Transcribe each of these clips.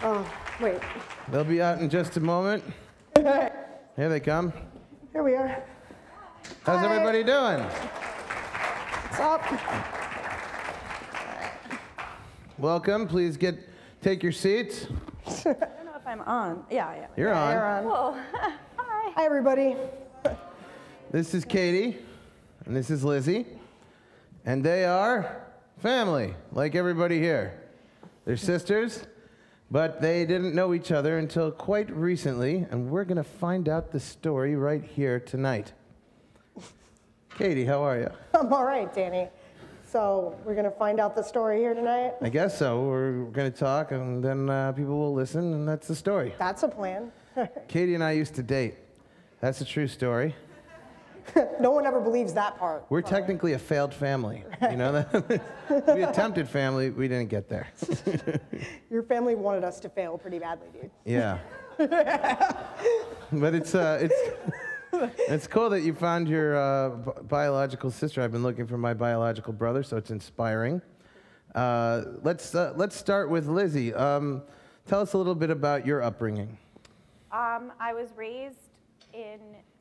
Oh, wait. They'll be out in just a moment. Here they come. Here we are. How's everybody doing? What's up? Welcome. Please take your seats. I don't know if I'm on. Yeah. You're on. You're on. Whoa. Hi. Hi, everybody. This is Katie, and this is Lizzie, and they are family, like everybody here. They're sisters, but they didn't know each other until quite recently, and we're going to find out the story right here tonight. Katie, how are you? I'm all right, Danny. So we're going to find out the story here tonight? I guess so. We're going to talk, and then people will listen, and that's the story. That's a plan. Katie and I used to date. That's a true story. No one ever believes that part. We're technically a failed family. You know that? We attempted family. We didn't get there. Your family wanted us to fail pretty badly, dude. Yeah. But it's cool that you found your biological sister. I've been looking for my biological brother, so it's inspiring. Let's start with Lizzie. Tell us a little bit about your upbringing. I was raised in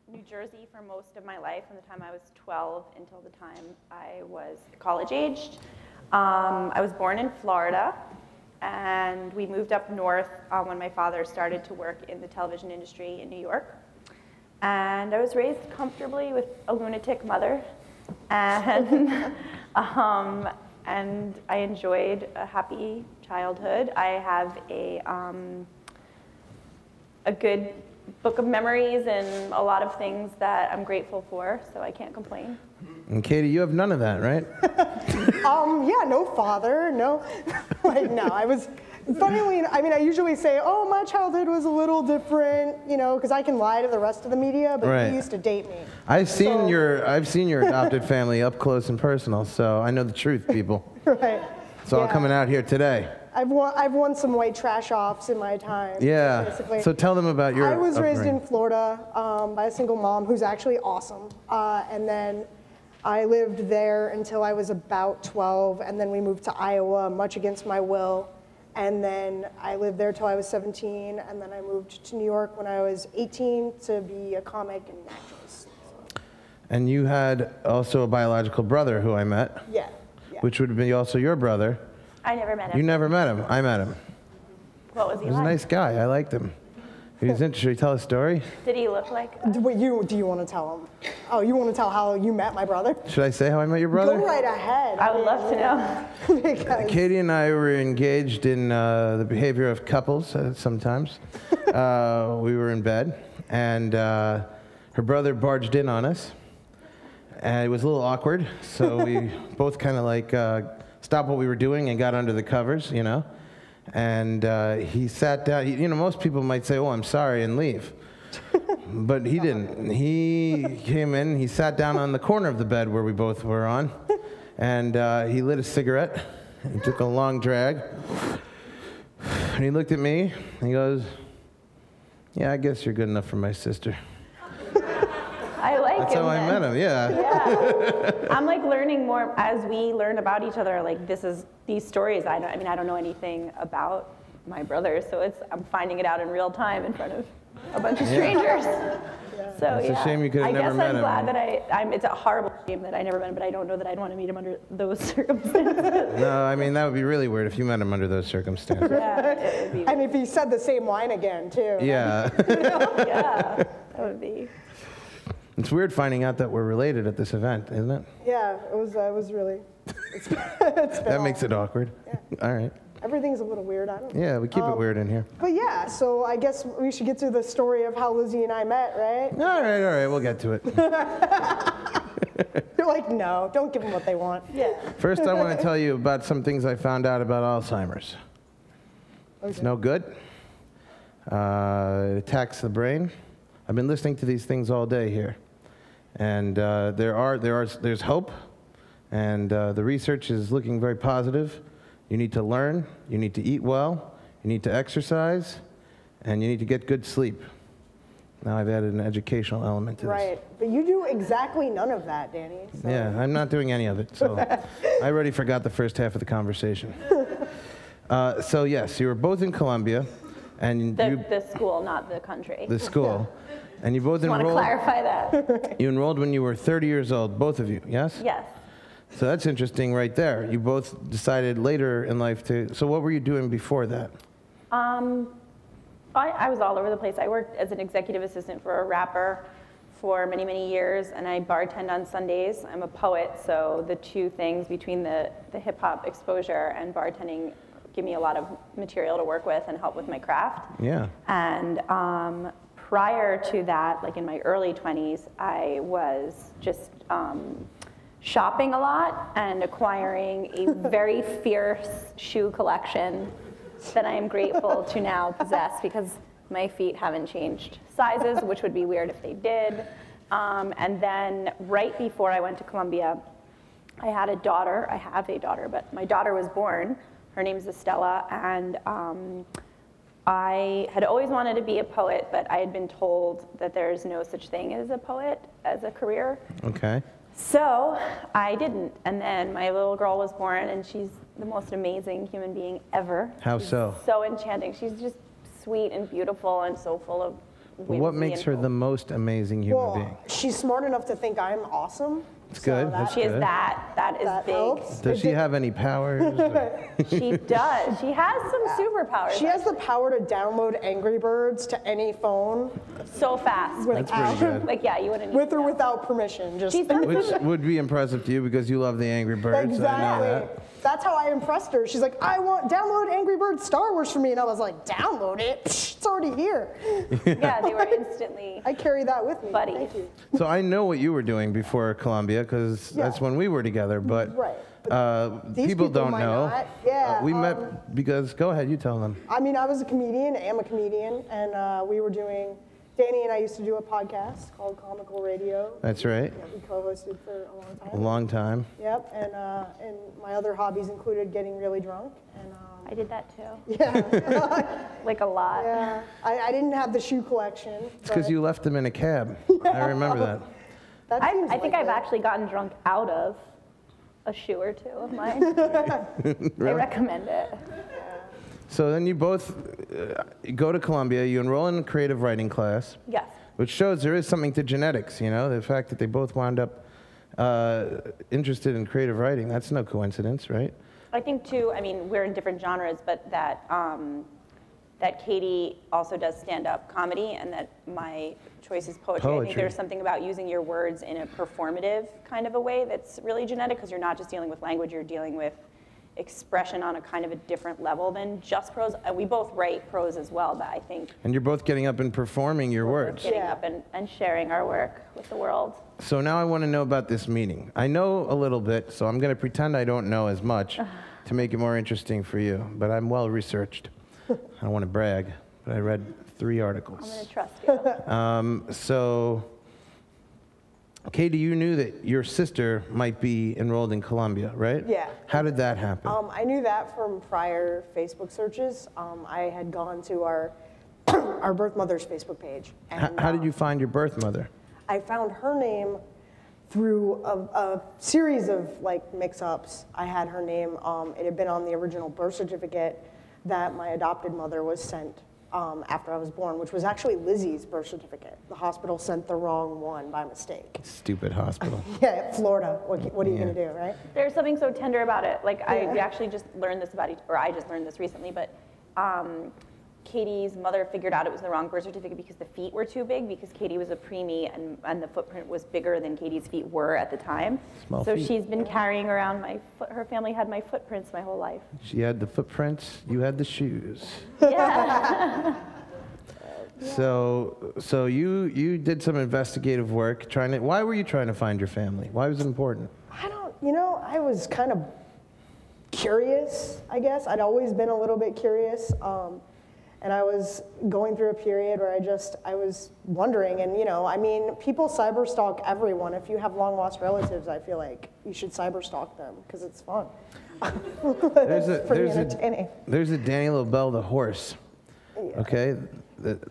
New Jersey for most of my life, from the time I was 12 until the time I was college-aged. I was born in Florida, and we moved up north when my father started to work in the television industry in New York. And I was raised comfortably with a lunatic mother, and and I enjoyed a happy childhood. I have a good book of memories and a lot of things that I'm grateful for, so I can't complain. And Katie, you have none of that, right? Yeah, no father, no. Like, no, I was, funnily, I mean, I usually say, oh, my childhood was a little different, you know, because I can lie to the rest of the media, but Right. he used to date me. I've seen your adopted family up close and personal, so I know the truth, people. Right. It's all coming out here today. I've won some white trash offs in my time. Yeah. Basically. So tell them about your I was raised in upbringing. Florida by a single mom who's actually awesome. And then I lived there until I was about 12, and then we moved to Iowa, much against my will. And then I lived there till I was 17, and then I moved to New York when I was 18 to be a comic and actress. And you had also a biological brother who I met, Yeah. which would be also your brother. I never met him. You never met him. I met him. What was he He was a like? nice guy. I liked him. He was interesting. Should we tell a story? Did he look like? Wait, do you want to tell him? Oh, you want to tell how you met my brother? Should I say how I met your brother? Go right ahead. I would love to know. Because Katie and I were engaged in the behavior of couples sometimes. We were in bed, and her brother barged in on us. And it was a little awkward, so we both kind of like stopped what we were doing and got under the covers, you know. And he sat down. You know, most people might say, oh, I'm sorry, and leave. But he didn't. He came in, he sat down on the corner of the bed where we both were on, and he lit a cigarette, and took a long drag. And he looked at me, and he goes, yeah, I guess you're good enough for my sister. I like That's him. how I met him, yeah. Yeah. I'm like learning more as we learn about each other. Like these stories. I don't know anything about my brother, so I'm finding it out in real time in front of a bunch of strangers. So It's a shame you could have never met him. I guess I'm glad that it's a horrible shame that I never met him, but I don't know that I'd want to meet him under those circumstances. No, I mean, that would be really weird if you met him under those circumstances. Yeah, it would be. and if he said the same line again too. Yeah. Yeah, that would be. It's weird finding out that we're related at this event, isn't it? Yeah, it was really. It's been That makes it awkward. Yeah. All right. Everything's a little weird. I don't know. Yeah, we keep it weird in here. But yeah, so I guess we should get to the story of how Lizzie and I met, right? All right, we'll get to it. You're like, no, don't give them what they want. Yeah. First, I want to tell you about some things I found out about Alzheimer's. Okay. It's no good. It attacks the brain. I've been listening to these things all day here. And there's hope, and the research is looking very positive. You need to learn, you need to eat well, you need to exercise, and you need to get good sleep. Now I've added an educational element to this. Right, but you do exactly none of that, Danny. So. Yeah, I'm not doing any of it, so I already forgot the first half of the conversation. So yes, you were both in Columbia, and The school, not the country. the school, and you both I want to enrolled. clarify that. You enrolled when you were 30 years old, both of you. Yes. Yes. So that's interesting, right there. You both decided later in life to. So what were you doing before that? I was all over the place. I worked as an executive assistant for a rapper for many, many years, and I bartend on Sundays. I'm a poet, so the two things between the hip-hop exposure and bartending give me a lot of material to work with and help with my craft. Yeah. And prior to that, like in my early 20s, I was just shopping a lot and acquiring a very fierce shoe collection that I am grateful to now possess because my feet haven't changed sizes, which would be weird if they did. And then right before I went to Columbia, I had a daughter. I have a daughter, but my daughter was born. Her name's Estella, and I had always wanted to be a poet, but I had been told that there's no such thing as a poet as a career. Okay. So I didn't, and then my little girl was born, and she's the most amazing human being ever. How She's so? So enchanting. She's just sweet and beautiful and so full of whimsy. What makes her the most amazing human being? Well, she's smart enough to think I'm awesome. It's good. that- She is good. that is That big. helps. Does she have any powers? She does. She has some superpowers. She has the power to download Angry Birds to any phone so fast. That's pretty good. Like, yeah, you wouldn't. with or know. without permission. Just She's done Which some- would be impressive to you because you love the Angry Birds. I know exactly. that. That's how I impressed her. She's like, I want download Angry Birds Star Wars for me, and I was like, download it? Psh, it's already here. Yeah, they were instantly I carry that with me. buddies. Thank you. So I know what you were doing before Columbia because Yeah. that's when we were together. But Right. These people people don't might know. not. Yeah, we met because. Go ahead, you tell them. I mean, I was a comedian, am a comedian, and we were doing. Danny and I used to do a podcast called Comical Radio. That's right. That we co-hosted for a long time. A long time. Yep, and my other hobbies included getting really drunk, and I did that too. yeah, Like a lot. yeah. I didn't have the shoe collection. It's because you left them in a cab. I remember that. That I seems think like I've it. actually gotten drunk out of a shoe or two of mine. I recommend it. So then you both go to Columbia. You enroll in a creative writing class, Yes. which shows there is something to genetics. You know, the fact that they both wound up interested in creative writing. That's no coincidence, right? I think too, I mean, we're in different genres, but that that Katie also does stand-up comedy and that my choice is poetry. I think Poetry. there's something about using your words in a performative kind of a way that's really genetic because you're not just dealing with language, you're dealing with expression on a kind of a different level than just prose. We both write prose as well, but I think And you're both getting up and performing your words. getting Yeah. up and sharing our work with the world. So now I want to know about this meeting. I know a little bit, so I'm going to pretend I don't know as much to make it more interesting for you, but I'm well researched. I don't want to brag, but I read 3 articles. I'm going to trust you. So, Katie, you knew that your sister might be enrolled in Columbia, right? Yeah. How did that happen? I knew that from prior Facebook searches. I had gone to our our birth mother's Facebook page. And, How did you find your birth mother? I found her name through a series of like mix-ups. I had her name. It had been on the original birth certificate that my adopted mother was sent after I was born, which was actually Lizzie's birth certificate. The hospital sent the wrong one by mistake. Stupid hospital. Yeah, Florida. What are you gonna do, right? There's something so tender about it. Like I actually just learned this about, or I just learned this recently, but Katie's mother figured out it was the wrong birth certificate because the feet were too big because Katie was a preemie and the footprint was bigger than Katie's feet were at the time. Small so feet. she's been carrying around my foot. Her family had my footprints my whole life. She had the footprints, you had the shoes. Yeah. So you did some investigative work trying to. Why were you trying to find your family? Why was it important? I was kind of curious, I guess. I'd always been a little bit curious. And I was going through a period where I was wondering, and people cyber stalk everyone. If you have long lost relatives, I feel like you should cyber stalk them because it's fun. It's pretty entertaining. There's a Daniel Lobel the horse. Yeah. Okay,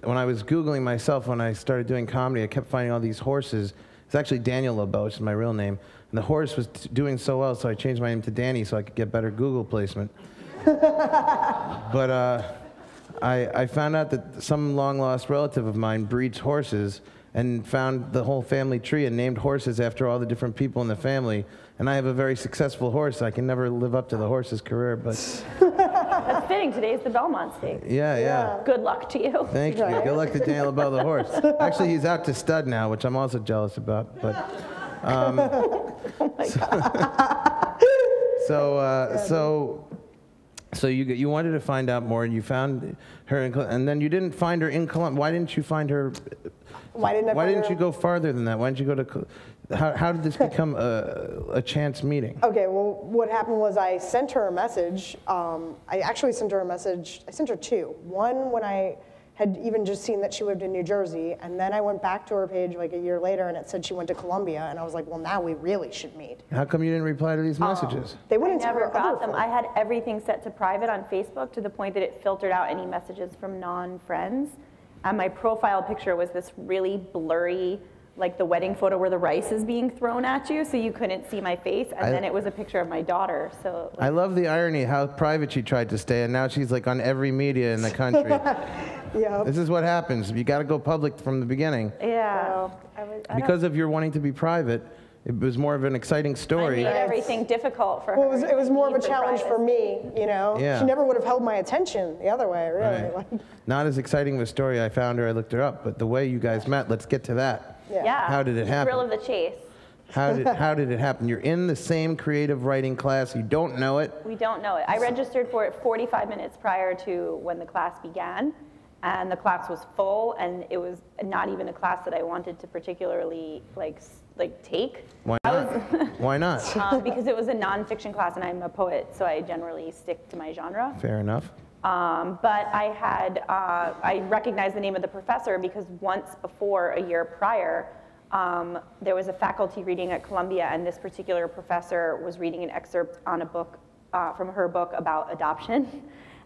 when I was Googling myself when I started doing comedy, I kept finding all these horses. It's actually Daniel Lobel, which is my real name. And the horse was doing so well, so I changed my name to Danny so I could get better Google placement. But I found out that some long-lost relative of mine breeds horses and found the whole family tree and named horses after all the different people in the family. And I have a very successful horse. I can never live up to the horse's career, but... That's fitting. Today's the Belmont Stakes. Yeah. Good luck to you. Thank you. Good luck to Daniel Bell, the horse. Actually, he's out to stud now, which I'm also jealous about. But Oh my God. so you wanted to find out more, and you found her, and then you didn't find her in Columbia. Why didn't you find her? Why didn't you go farther than that? Why didn't you go to? How did this become a chance meeting? Okay, well, what happened was I sent her a message. I actually sent her a message. I sent her two. One when I had even just seen that she lived in New Jersey, and then I went back to her page like a year later, and it said she went to Columbia, and I was like, well, now we really should meet. How come you didn't reply to these messages? They went I into never her got other them. phone. I had everything set to private on Facebook to the point that it filtered out any messages from non-friends. And my profile picture was this really blurry, like the wedding photo where the rice is being thrown at you, so you couldn't see my face. And then it was a picture of my daughter. So I love the irony how private she tried to stay, and now she's like on every media in the country. Yeah. This is what happens. You got to go public from the beginning. yeah, Because of your wanting to be private, it was more of an exciting I story. made everything difficult for Well, her. it was more of a Need for challenge for privacy. me, you know? Yeah. She never would have held my attention the other way, really. Right. Like, Not as exciting of a story. I found her, I looked her up, but the way you guys met, let's get to that. Yeah. How did it The happen? thrill of the chase. How did it happen? You're in the same creative writing class, you don't know it. We don't know it. I registered for it 45 minutes prior to when the class began, and the class was full, and it was not even a class that I wanted to particularly like take. Why not? Why not? Because it was a nonfiction class, and I'm a poet, so I generally stick to my genre. Fair enough. But I recognized the name of the professor because once before, a year prior, there was a faculty reading at Columbia, and this particular professor was reading an excerpt on a book, from her book about adoption.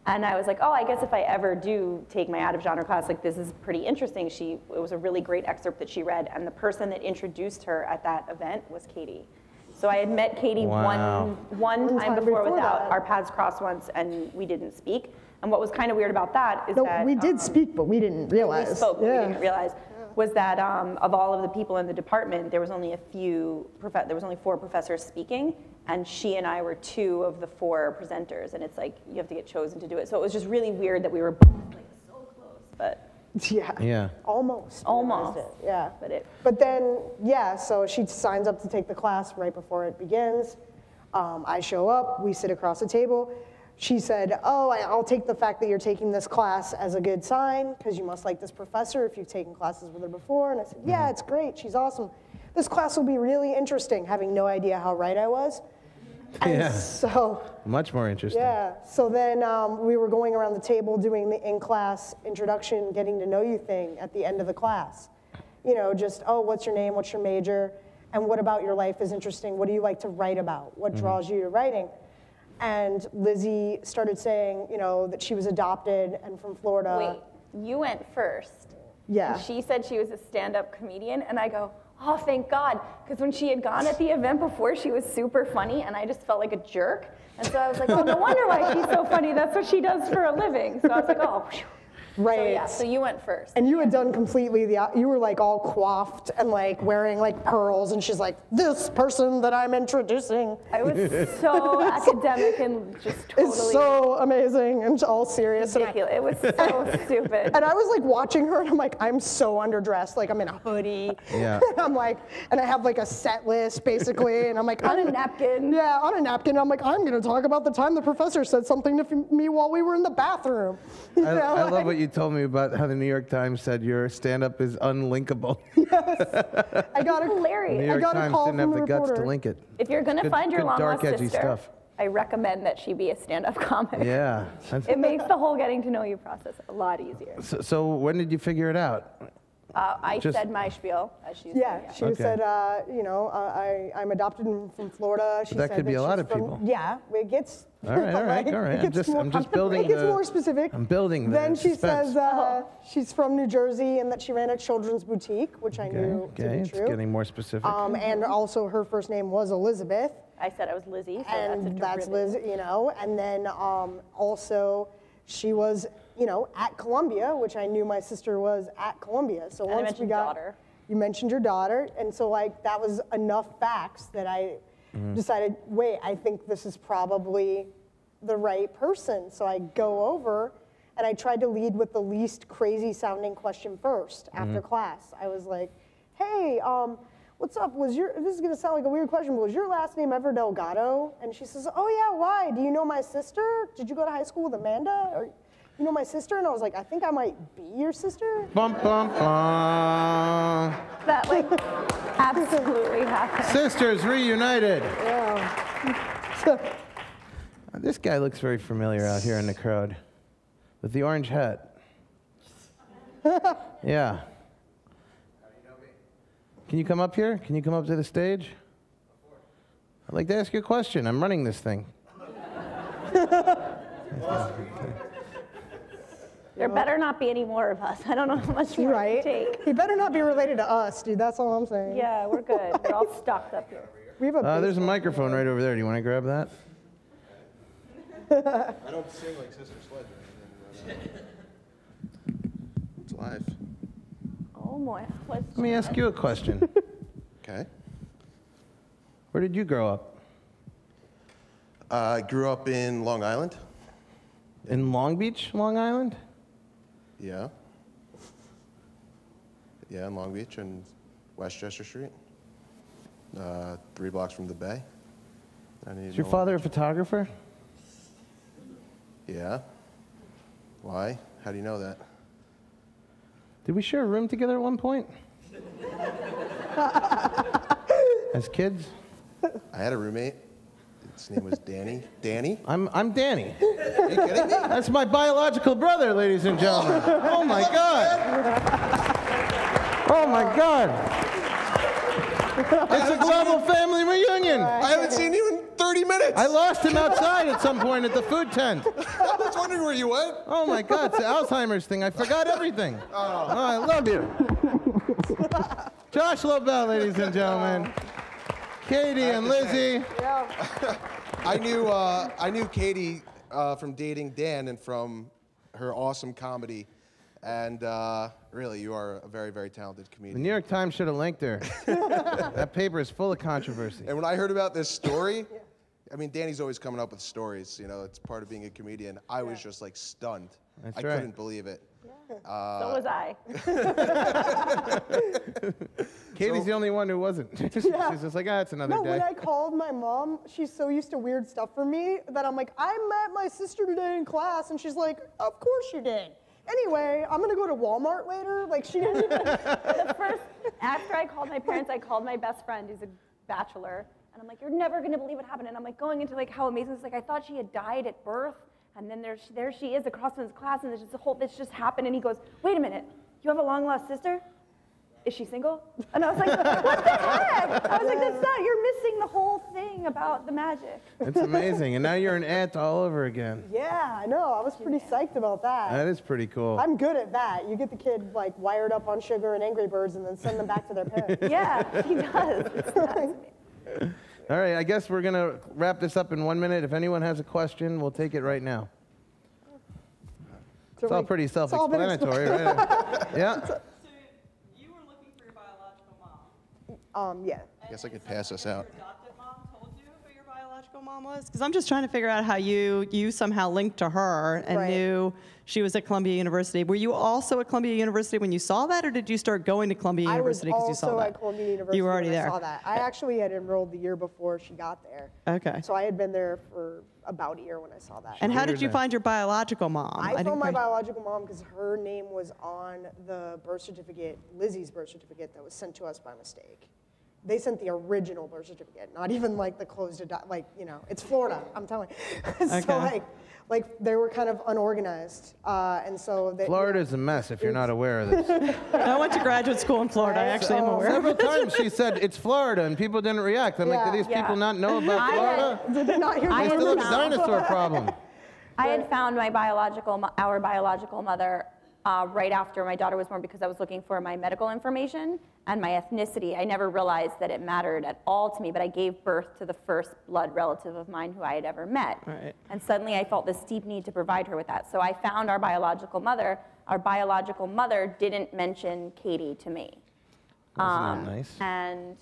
And I was like, oh, I guess if I ever do take my out-of-genre class, like this is pretty interesting. It was a really great excerpt that she read, and the person that introduced her at that event was Katie. So I had met Katie Wow. one time before without that. our paths crossed once, and we didn't speak. And what was kind of weird about that is that we did speak, but we didn't realize. we spoke, but we didn't realize was that of all of the people in the department, there was only there was only 4 professors speaking, and she and I were 2 of the 4 presenters, and it's like you have to get chosen to do it. So it was just really weird that we were both like so close, but Yeah. Almost. almost. Yeah. But then, yeah, so she signs up to take the class right before it begins. I show up, we sit across the table. She said, oh, I'll take the fact that you're taking this class as a good sign, because you must like this professor if you've taken classes with her before. And I said, yeah, it's great, she's awesome. This class will be really interesting, having no idea how right I was. And Yeah. so, Much more interesting. yeah, so then we were going around the table doing the in-class introduction, getting to know you thing at the end of the class. You know, just, oh, what's your name, what's your major, and what about your life is interesting? What do you like to write about? What draws you to writing? And Lizzie started saying, you know, that she was adopted and from Florida. wait, you went first. Yeah. And she said she was a stand-up comedian, and I go, oh, thank God, because when she had gone at the event before, she was super funny, and I just felt like a jerk. And so I was like, oh, no wonder why she's so funny. That's what she does for a living. So I was like, oh, phew. Right. So yeah, so you went first. And you had done completely you were like all coiffed and like wearing like pearls, and she's like, this person that I'm introducing I was so academic and just totally is so amazing and all serious. ridiculous. It was so stupid. And I was like watching her, and I'm like, I'm so underdressed. Like I'm in a hoodie. Yeah. I'm like, and I have like a set list basically, and I'm like, On a napkin. Yeah, on a napkin. I'm like, I'm gonna talk about the time the professor said something to me while we were in the bathroom. You know, I love like- what you told me about how the New York Times said your stand-up is unlinkable. I got a The New Hilarious. York got a Times call didn't from have the the guts to reporter. link it. If you're gonna Good- find your good long dark, lost edgy sister, stuff. I recommend that she be a stand-up comic. Yeah. It makes the whole getting to know you process a lot easier. So when did you figure it out? I Just- said my spiel, as she Yeah, said. she Okay. said, you know, I'm adopted from Florida. She That said could be a lot she's of from- people. Yeah, it gets. All right, all right, like, all right. it gets I'm just building It gets the- more specific. I'm building the Then she suspense. says she's from New Jersey and that she ran a children's boutique, which I knew to Okay, be it's true. getting more specific. And also her first name was Elizabeth. I said I was Lizzie, so and that's a Liz, you know. And then also, she was, you know, at Columbia, which I knew my sister was at Columbia. So And I once we mentioned got, daughter. you mentioned your daughter, and so like that was enough facts that I decided, wait, I think this is probably the right person. So I go over, and I tried to lead with the least crazy sounding question first after class. I was like, hey, what's up? This is gonna sound like a weird question, but was your last name ever Delgado? And she says, oh yeah, why? Do you know my sister? Did you go to high school with Amanda? Or you know my sister? And I was like, I think I might be your sister. Bum, bum, bum. That like absolutely happened. Sisters reunited. Yeah. This guy looks very familiar out here in the crowd with the orange hat. Yeah. Can you come up here? Can you come up to the stage? I'd like to ask you a question. I'm running this thing. There better not be any more of us. I don't know how much more Right? it can take. He better not be related to us, dude. That's all I'm saying. Yeah, we're good. We're all stocked up here. We have a There's a microphone right over there. Do you want to grab that? I don't sing like Sister Sledge or anything, but it's live. Oh boy. Let me ask you a question. Okay. Where did you grow up? I grew up in Long Island. In Long Beach, Long Island? Yeah. Yeah, in Long Beach and Westchester Street. 3 blocks from the Bay. Is your father a photographer? Yeah. Why? How do you know that? Did we share a room together at one point? As kids? I had a roommate. His name was Danny. Danny? I'm Danny. Are you kidding me? That's my biological brother, ladies and gentlemen. Oh my God. Oh my God. It's a global family reunion. I haven't seen you in 30 minutes. I lost him outside at some point at the food tent. I was wondering where you went. Oh my God, it's the Alzheimer's thing. I forgot everything. Oh, I love you. Josh Lobel, ladies and gentlemen. Katie and Lizzie. I knew Katie from dating Dan and from her awesome comedy. And really, you are a very, very talented The comedian. New York Times should have linked her. That paper is full of controversy. And when I heard about this story, I mean, Danny's always coming up with stories. You know, it's part of being a comedian. I was just like stunned. That's I right. couldn't believe it. So was I. Katie's the only one who wasn't. She's just like, it's another No, day. when I called my mom, she's so used to weird stuff from me that I'm like, I met my sister today in class, and she's like, of course you did. Anyway, I'm gonna go to Walmart later. Like, she didn't even. After I called my parents, I called my best friend, who's a bachelor, and I'm like, you're never gonna believe what happened. And I'm like going into like how amazing it's like I thought she had died at birth, and then there she is across from his class, and this just happened. And he goes, wait a minute, you have a long lost sister? Is she single? And I was like, what the heck? I was like, that's not, you're missing the whole thing about the magic. It's amazing. And now you're an aunt all over again. Yeah, I know. I was pretty psyched about that. That is pretty cool. I'm good at that. You get the kid like wired up on sugar and Angry Birds, and then send them back to their parents. Yeah, he does. It's fascinating. All right, I guess we're going to wrap this up in 1 minute. If anyone has a question, we'll take it right now. So, It's all like, pretty it's all been self-explanatory, right? Yeah. So you were looking for your biological mom. Yeah. I guess I could pass us out. Your adopted mom told you who your biological mom was? Because I'm just trying to figure out how you somehow linked to her and Right. knew she was at Columbia University. Were you also at Columbia University when you saw that, or did you start going to Columbia I was University because you saw also that? at Columbia University You were already when there. I saw that. I actually had enrolled the year before she got there. Okay. So I had been there for about a year when I saw that. And how did you Weird. find your biological mom? I didn't found my quite- biological mom because her name was on the birth certificate, Lizzie's birth certificate, that was sent to us by mistake. They sent the original birth certificate, not even like the closed, like, you know, it's Florida, I'm telling you. So Okay. like they were kind of unorganized. And so they, Florida's a mess if you're not aware of this. I went to graduate school in Florida. I actually am aware. Several times she said, it's Florida, and people didn't react. I'm like, do these people not know about Florida? Did they not hear I They the still have a found- dinosaur problem. I had found our biological mother right after my daughter was born because I was looking for my medical information and my ethnicity. I never realized that it mattered at all to me, but I gave birth to the first blood relative of mine who I had ever met. Right. And suddenly I felt this deep need to provide her with that. So I found our biological mother. Our biological mother didn't mention Katie to me. Isn't that nice? And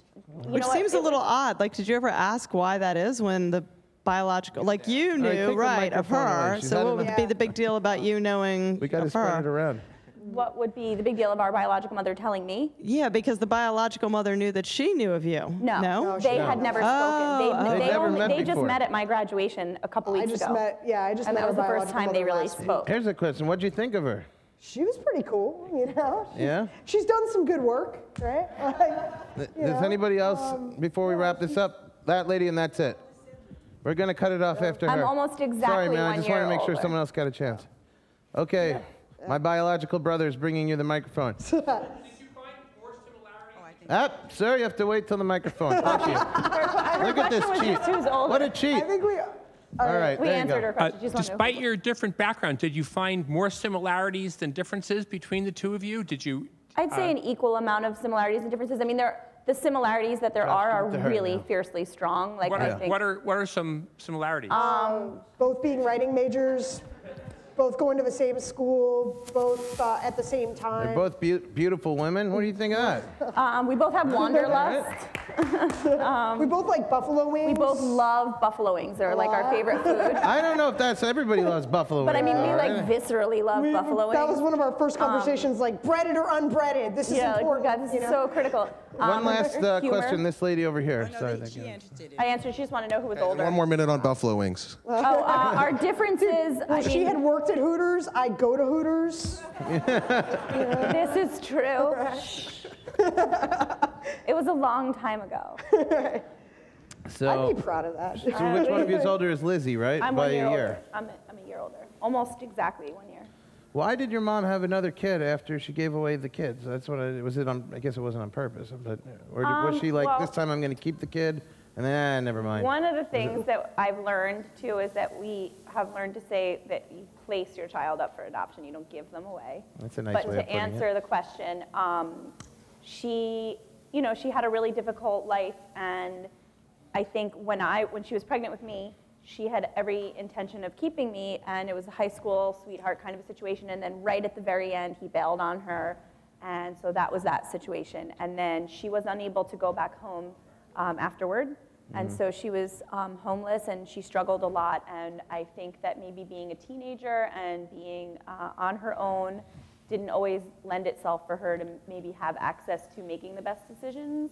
you Which know what? seems a little odd. Like, did you ever ask why that is when the biological, like you right, take knew, the right, of microphone away. her, She's so had what enough. would be the big deal about you knowing We got to of spread it her? around. What would be the big deal of our biological mother telling me? Yeah, because the biological mother knew that she knew of you. No, No? they had never spoken. oh. They never met just before. met at my graduation a couple I weeks just ago. met, yeah, I just and met that was our the first biological time they mother really last week. spoke. Here's a question. What'd you think of her? She was pretty cool, you know? Yeah? She's done some good work, right? Like, you Does know, anybody else, before we wrap this up, that lady and that's it. We're going to cut it off after her. I'm almost exactly Sorry, man. I 1 just year want to make sure older. someone else got a chance. Okay. My biological brother is bringing you the microphone. Did you find more similarities? Sir, you have to wait till the microphone. Thank you. Look at this cheat. Who's older? What a cheat. I think we, All right, We there you answered go. her question. She's Despite your different backgrounds, did you find more similarities than differences between the two of you? Did you? I'd say an equal amount of similarities and differences. I mean, the similarities that there Josh, are give it to her really now. fiercely strong. Like What I are, think. what are some similarities? both being writing majors, both going to the same school, both at the same time. They're both beautiful women. What do you think of that? We both have wanderlust. We both like buffalo wings. We both love buffalo wings. They're like our favorite food. I don't know if that's everybody loves buffalo But I wings, mean, we though, like right? viscerally love buffalo wings. That was one of our first conversations, like breaded or unbreaded. This is Yeah, like, important. God, this you is know? so critical. One last humor. question. This lady over here. No, Sorry, that thank she you. answered it. I answered. She just wanted to know who was older. One more minute on buffalo wings. Our differences. I She mean, had worked at Hooters. I go to Hooters. this is true. It was a long time ago. So, I'd be proud of that. so which one of you is older is Lizzie, right? I'm By 1 year a older. year. I'm a year older. Almost exactly 1 year. Why did your mom have another kid after she gave away the kids? That's what was it on? I guess it wasn't on purpose, but or was she like, well- this time I'm going to keep the kid, and then never mind. One of the things that I've learned too is that we have learned to say that you place your child up for adoption. You don't give them away. That's a nice But way to of putting answer the question, she had a really difficult life, and I think when she was pregnant with me, she had every intention of keeping me, and it was a high school sweetheart kind of a situation. And then right at the very end, he bailed on her, and so that was that situation. And then she was unable to go back home afterward, and so she was homeless, and she struggled a lot. And I think that maybe being a teenager and being on her own didn't always lend itself for her to maybe have access to making the best decisions.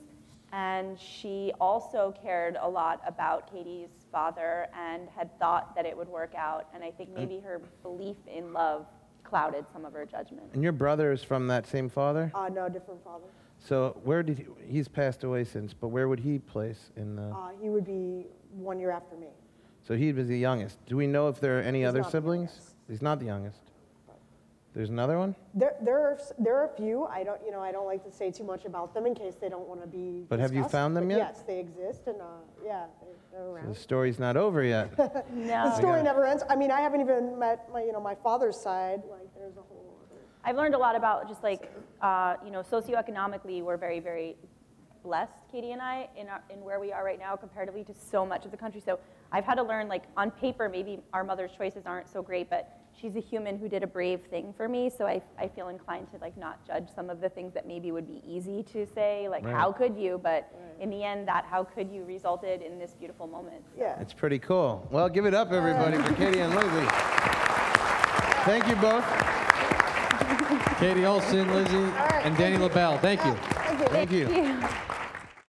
And she also cared a lot about Katie's father and had thought that it would work out. And I think maybe her belief in love clouded some of her judgment. And your brother is from that same father? No, different father. So where did he's passed away since, but where would he place in the? He would be 1 year after me. So he was the youngest. Do we know if there are any He's other not the siblings? youngest. He's not the youngest. There's another one? There are a few. I don't like to say too much about them in case they don't want to be. But have you discussed. found them But yet? Yes, they exist, and yeah, they're The around. story's not over yet. No. The story never ends. I mean, I haven't even met my father's side. Like, there's a whole other. I've learned a lot about just like, socioeconomically, we're very, very blessed, Katie and I, in where we are right now comparatively to so much of the country. So I've had to learn, like, on paper, maybe our mother's choices aren't so great, but she's a human who did a brave thing for me. So I feel inclined to, like, not judge some of the things that maybe would be easy to say, like, Right. how could you? But in the end, that how could you resulted in this beautiful moment. Yeah. It's pretty cool. Well, give it up, everybody, for Katie and Lizzie. Thank you both. Katie Olson, Lizzie, and Danny LaBelle. Thank you. Thank you. Thank you. Thank you.